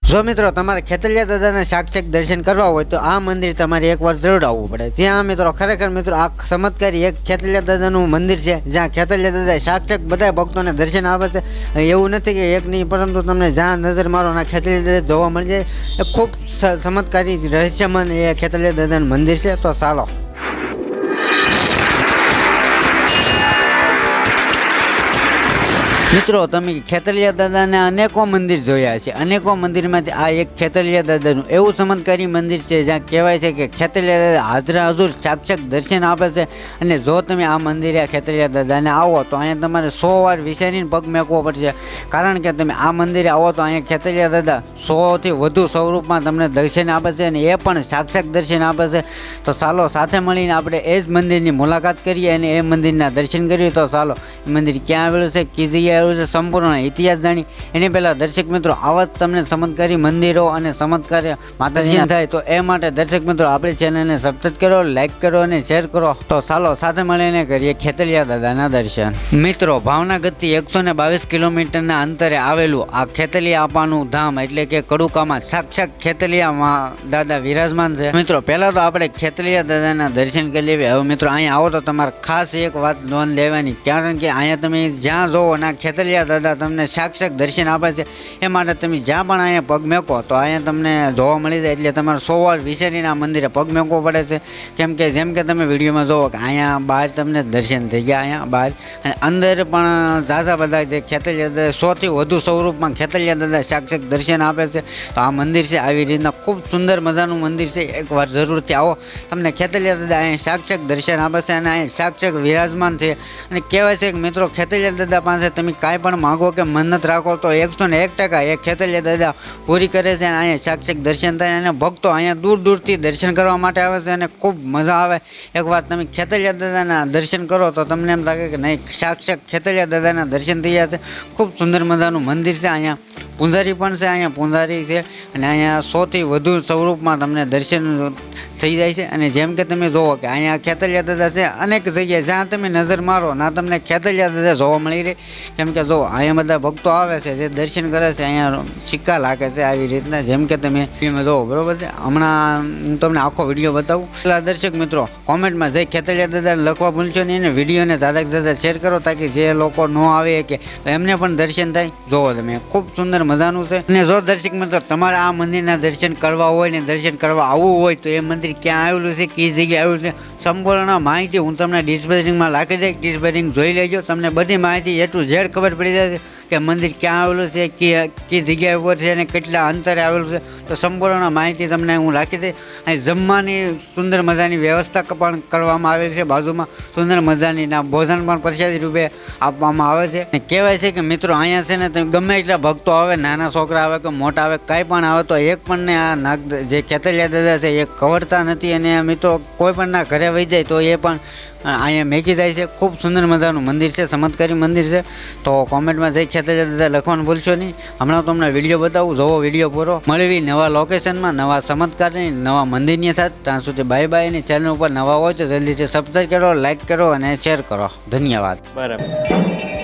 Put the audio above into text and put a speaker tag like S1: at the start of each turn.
S1: જો મિત્રો તમારે ખેતલિયા દાદાના સાક્ષાત દર્શન કરવા હોય તો આ મંદિર તમારે એકવાર જરૂર આવવું પડે। ત્યાં મિત્રો ખરેખર મિત્રો આ ચમત્કારી એક ખેતલિયા દાદાનું મંદિર છે, જ્યાં ખેતલિયા દાદા સાક્ષાત બધા ભક્તોને દર્શન આપે છે। એવું નથી કે એક નહીં, પરંતુ તમને જ્યાં નજર મારો ના ખેતલિયા દાદા જોવા મળી જાય। એ ખૂબ ચમત્કારી રહસ્યમય એ ખેતલિયા દાદાનું મંદિર છે। તો ચાલો મિત્રો, તમે ખેતલિયા દાદાના અનેકો મંદિર જોયા છે। અનેકો મંદિરમાંથી આ એક ખેતલિયા દાદાનું એવું ચમત્કારી મંદિર છે, જ્યાં કહેવાય છે કે ખેતલિયા દાદા હાજરા હજુર સાક્ષાત દર્શન આપે છે। અને જો તમે આ મંદિરે ખેતલિયા દાદાને આવો તો અહીંયા તમારે 100 વાર વિચારીને પગ મેકવો પડશે, કારણ કે તમે આ મંદિરે આવો તો અહીંયા ખેતલિયા દાદા 100થી વધુ સ્વરૂપમાં તમને દર્શન આપે છે, અને એ પણ સાક્ષાત દર્શન આપે છે। તો ચાલો સાથે મળીને આપણે એ જ મંદિરની મુલાકાત કરીએ અને એ મંદિરના દર્શન કરીએ। તો ચાલો એ મંદિર ક્યાં આવેલું છે, કઈ જગ્યાએ સંપૂર્ણ ઇતિહાસ જાણી એની પહેલા દર્શક મિત્રો આવા જ તમને ચમત્કારી મંદિરો અને ચમત્કારી માતાજી થાય તો એ માટે દર્શક મિત્રો આપણી ચેનલને સબસ્ક્રાઇબ કરો, લાઈક કરો અને શેર કરો। તો ચાલો સાથે મળીને કરીએ ખેતલિયા દાદાના દર્શન। મિત્રો, ભાવનગરથી 122 કિલોમીટરના અંતરે આવેલું આ ખેતલિયા આપાનું ધામ એટલે કે કડુકામાં સાક્ષાત ખેતલિયા દાદા વિરાજમાન છે। મિત્રો, પહેલા તો આપણે ખેતલિયા દાદાના દર્શન કરી લેવી। હવે મિત્રો અહીંયા આવો તો તમારે ખાસ એક વાત નોંધ લેવાની, કારણ કે અહીંયા તમે જ્યાં જોવો ના ખેતલિયા દાદા તમને સાક્ષાત દર્શન આપે છે। એ માટે તમે જ્યાં પણ અહીંયા પગ મેકો તો અહીંયા તમને જોવા મળી જાય, એટલે તમારે 100 વાર વિચારીને આ મંદિરે પગ મેકવો પડે છે। જેમ કે તમે વિડીયોમાં જોવો કે અહીંયા બહાર તમને દર્શન થઈ ગયા, અહીંયા બહાર અને અંદર પણ ઝાઝા બધા જે ખેતલિયા દાદા 100થી વધુ સ્વરૂપમાં ખેતલિયા દાદા સાક્ષાત દર્શન આપે છે। તો આ મંદિર છે આવી રીતના ખૂબ સુંદર મજાનું મંદિર છે, એકવાર જરૂરથી આવો, તમને ખેતલિયા દાદા અહીંયા સાક્ષાત દર્શન આપે છે અને અહીંયા સાક્ષાત વિરાજમાન છે। અને કહેવાય છે કે મિત્રો ખેતલિયા દાદા પાસે તમે કાંઈ પણ માગો કે મન્નત રાખો તો 101% એ ખેતલિયા દાદા પૂરી કરે છે। અને અહીંયા સાક્ષાત દર્શન થાય અને ભક્તો અહીંયા દૂર દૂરથી દર્શન કરવા માટે આવે છે અને ખૂબ મજા આવે। એકવાર તમે ખેતલિયા દાદાના દર્શન કરો તો તમને એમ લાગે કે નહીં, સાક્ષાત ખેતલિયા દાદાના દર્શન થઈ ગયા છે। ખૂબ સુંદર મજાનું મંદિર છે। અહીંયા પૂંજારી પણ છે, અહીંયા પૂંજારી છે અને અહીંયા 100થી વધુ સ્વરૂપમાં તમને દર્શન થઈ જાય છે। અને જેમ કે તમે જુઓ કે અહીંયા ખેતલિયા દાદા છે અનેક જગ્યાએ, જ્યાં તમે નજર મારો ના તમને ખેતલિયા દાદા જોવા મળી રહે। કેમ કે જો અહીંયા બધા ભક્તો આવે છે જે દર્શન કરે છે, અહીંયા સિક્કા લાગે છે આવી રીતના, જેમ કે તમે જોવો, બરોબર છે। હમણાં હું તમને આખો વિડીયો બતાવું। પેલા દર્શક મિત્રો કોમેન્ટમાં જય ખેતલિયા દાદા લખવા ભૂલશો નહીં અને વિડીયોને જ્યાદા શેર કરો, તાકી જે લોકો ન આવે કે તો એમને પણ દર્શન થાય। જોવો તમે ખૂબ સુંદર મજાનું છે। અને જો દર્શક મિત્રો તમારે આ મંદિરના દર્શન કરવા હોય ને દર્શન કરવા આવવું હોય તો એ મંદિર ક્યાં આવેલું છે, કઈ જગ્યાએ આવેલું છે, સંપૂર્ણ માહિતી હું તમને ડિસ્પ્લેમાં રાખી દઈશ। ડિસ્પ્લેરિંગ જોઈ લેજો, તમને બધી માહિતી A to Z ખબર પડી જાય કે મંદિર ક્યાં આવેલું છે, કઈ જગ્યા ઉપર છે અને કેટલા અંતરે આવેલું છે। તો સંપૂર્ણ માહિતી તમને હું રાખી દઈશ। અહીં જમવાની સુંદર મજાની વ્યવસ્થા પણ કરવામાં આવેલી છે, બાજુમાં સુંદર મજાની ના ભોજન પણ પ્રસાદી રૂપે આપવામાં આવે છે। અને કહેવાય છે કે મિત્રો અહીંયા છે ને તમે ગમે એટલા ભક્તો આવે, નાના છોકરા આવે કે મોટા આવે, કાંઈ પણ આવે તો એક પણ ને આ જે ખેતલિયા દાદા છે એ કવરતા નથી। અને મિત્રો કોઈ પણ ના ઘરે વહી જાય તો એ પણ અહીંયા મેકી જાય છે। ખૂબ સુંદર મજાનું મંદિર છે, ચમત્કારી મંદિર છે। તો કોમેન્ટમાં જઈ ખેતલિયા દાદા લખવાનું ભૂલશો નહીં। હમણાં તમને વિડીયો બતાવું, જોવો વિડીયો પૂરો। મળવી નવા લોકેશનમાં, નવા ચમત્કારની, નવા મંદિરની સાથે। ત્યાં સુધી બાય બાય। અને ચેનલ ઉપર નવા હોય તો જલ્દીથી સબસ્ક્રાઈબ કરો, લાઈક કરો અને શેર કરો। ધન્યવાદ।
S2: બરાબર।